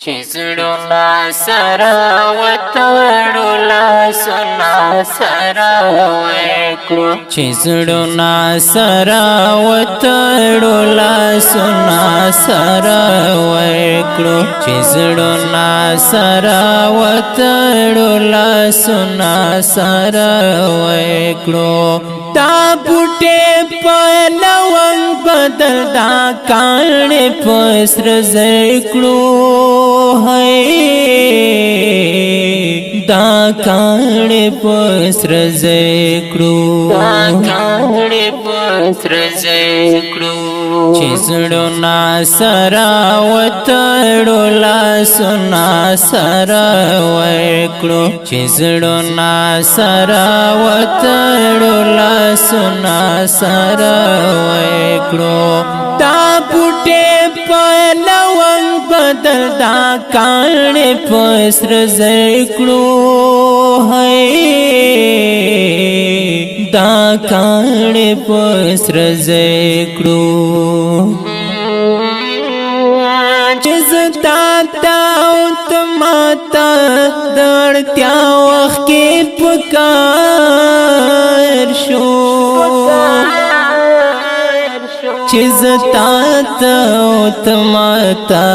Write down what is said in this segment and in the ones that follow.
چې زړونه سره وتړو لاسونه سره وکړو چې زړونه سره وتړو لاسونه سره وکړو چې زړونه سره وتړو لاسونه سره وکړو دا بوټي په لونګ بدل دا کاڼې په سره زکړو دا کاڼې په سره زکړو دا کاڼې په سره زکړو چې زړونه سره وتړو لاسونه سره وکړو چې زړونه سره وتړو لاسونه سره وکړو دا بوټي په لونګ بدل دا کاڼې په سره زکړو دا کاڼې په سره زکړو چې زتا تا او تماتا د اړتیا وخت کې پکار شو چې زتا تا او تماتا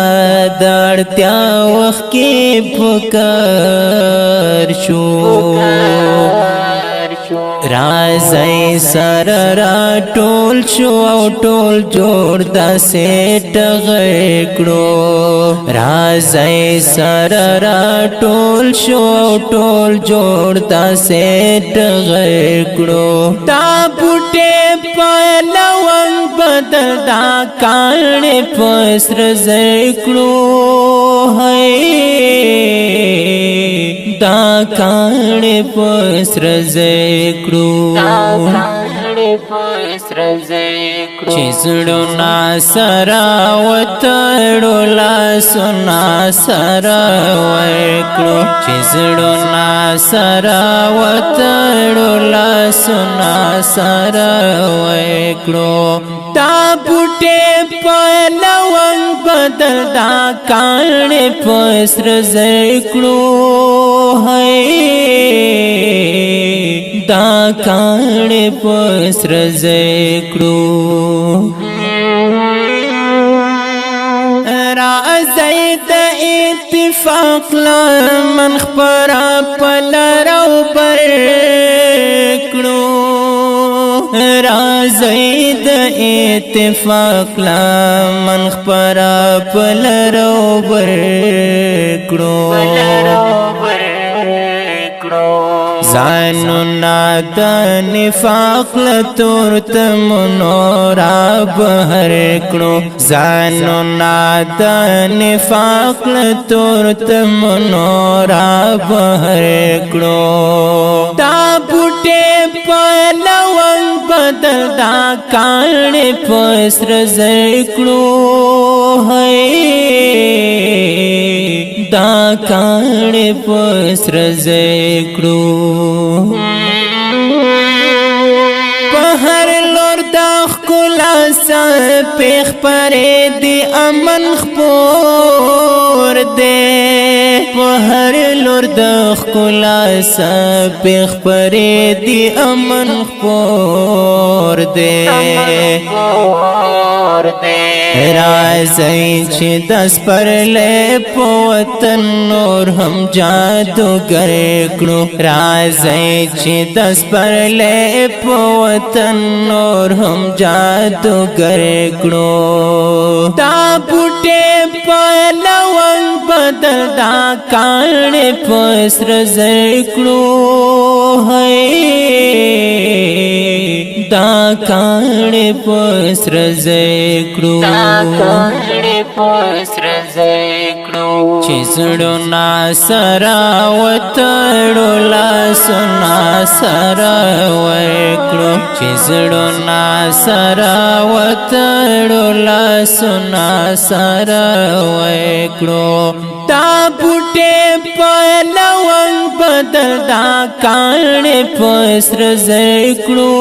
د اړتیا وخت کې پکار شو رازای سر را ټول شو او ټول جوړ داسې ټغړو رازای سر را ټول شو او ټول جوړ داسې ټغړو دا بوټي په لونګ بدل دا کاڼې په سره زکړو دا کاڼې په سره زکړو چې زړونه سره وتړو لاسونه سره وکړو چې زړونه سره وتړو لاسونه سره وکړو دا بوټي په لونګ بدل دا کاڼې په سره زکړو دا کاڼې په سره زکړو راځئ د اتفاق لمن خپره په لر او بر کړو راځئ د اتفاق لمن خپره په لر او بر کړو ځانونه د نفاق له تورتمونو را بهر کړو ځانونه د نفاق له تورتمونو را بهر کړو دا بوټي په لونګ بدل دا کاڼې په سره زکړو دا کاڼې په سره زکړو په هر لور د ښکلا سپېخ پرې دی امن خپور دی په هر لور د ښکلا سپېخ پرې دی امن خپور دی راځئ چې د سپرلی په وطن نور هم جادوګر کړو راځئ چې د سپرلی په وطن نور هم جادوګر کړو دا بوټي په لونګ بدل دا کاڼې په سره زکړو دا کاڼې په سره زکړو چې زړونه سره وتړو لاسونه سره وکړو چې زړونه سره وتړو لاسونه سره وکړو دا بوټي په لونګ بدل دا کاڼې په سره زکړو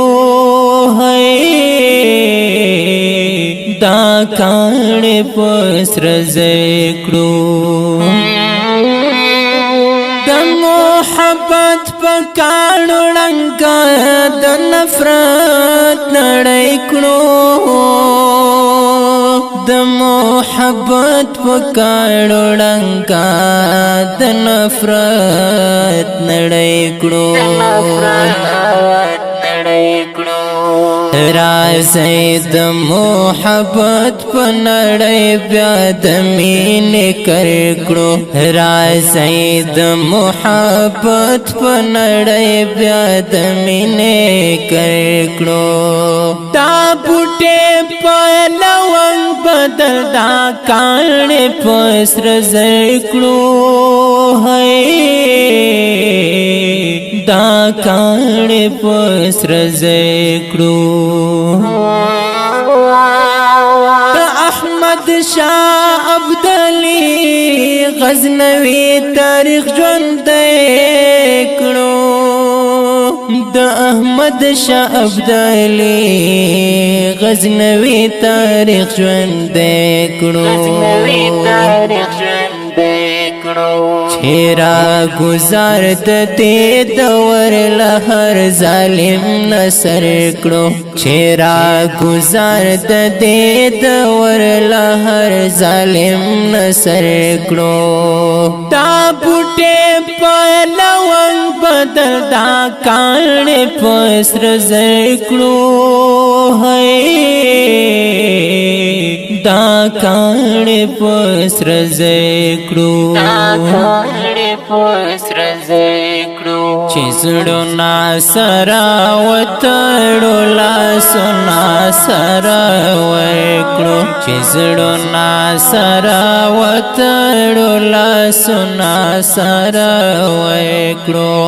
دا کاڼې په سره زکړو محبت پکانو ړنګا د نفرت نړۍ کړو د محبت پکانو ړنګا د نفرت نړۍ کړو رازی د محبت په نړۍ بیا د مینې کړکړو رازی د محبت په نړۍ بیا د مینې کړکړو دا بوټي په لونګ بدل دا کاڼې په سره زر کړو دا کاڼې په سره زر کړو احمد شاه ابدالي غزنوي تاریخ ژوندی کړو د احمد شاه ابدالي غزنوي تاریخ ژوندی کړو چیرا گزار د دې دور لهر ظالم نصر کړو چیرا گزار د دې دور لهر ظالم نصر کړو دا بوټي په لونګ بدل دا کاڼې په سره زر کړو دا کاڼې په سره زر کړو چې زړونه سره وتړو لاسونه سره ورکړو چې زړونه سره وتړو لاسونه سره ورکړو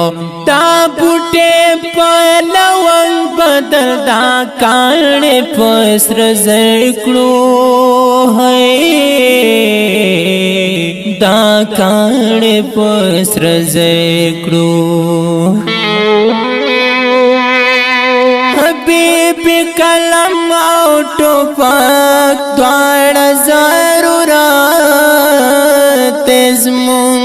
دا بوټي په لونګ بدل دا کاڼې په سره زر کړو دا کاڼې په سره زر کړو حبیب قلم او ټوپک دواړه ضرورت زمون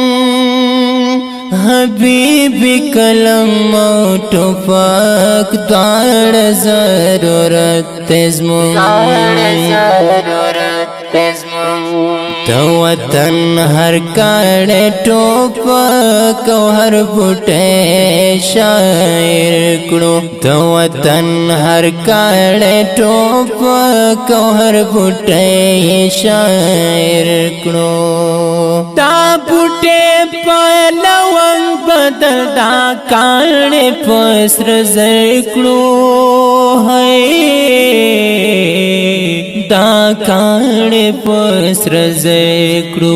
حبیب قلم او ټوپک دواړه ضرورت زمون د وطن هر کاڼې ټوپک او هر بوټی شاعر کړو د وطن هر کاڼې ټوپک او هر بوټی شاعر کړو دا بوټي په لونګ بدل دا کاڼې په سره زر کړو دا کاڼې په سره زر کړو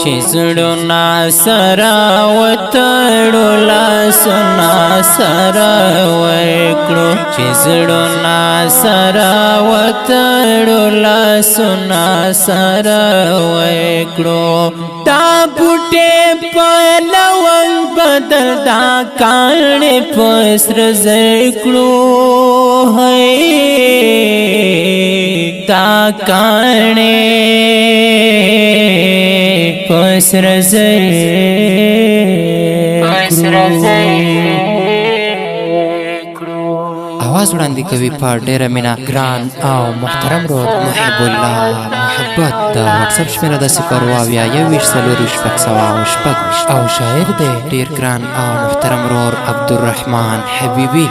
چې زړونه سره وتړو لاسونه سره ورکړو چې زړونه سره وتړو لاسونه سره ورکړو دا بوټي په لونګ بدل دا کاڼې په سره زر کړو دا کاڼې په سره زر आवाज وړاندې کوي په ډېره مینه ګران او محترم رور محب الله محبت د واتساپ شمېره د 021 او شاعر دی ډېر ګران او محترم رور عبدالرحمن حبیبي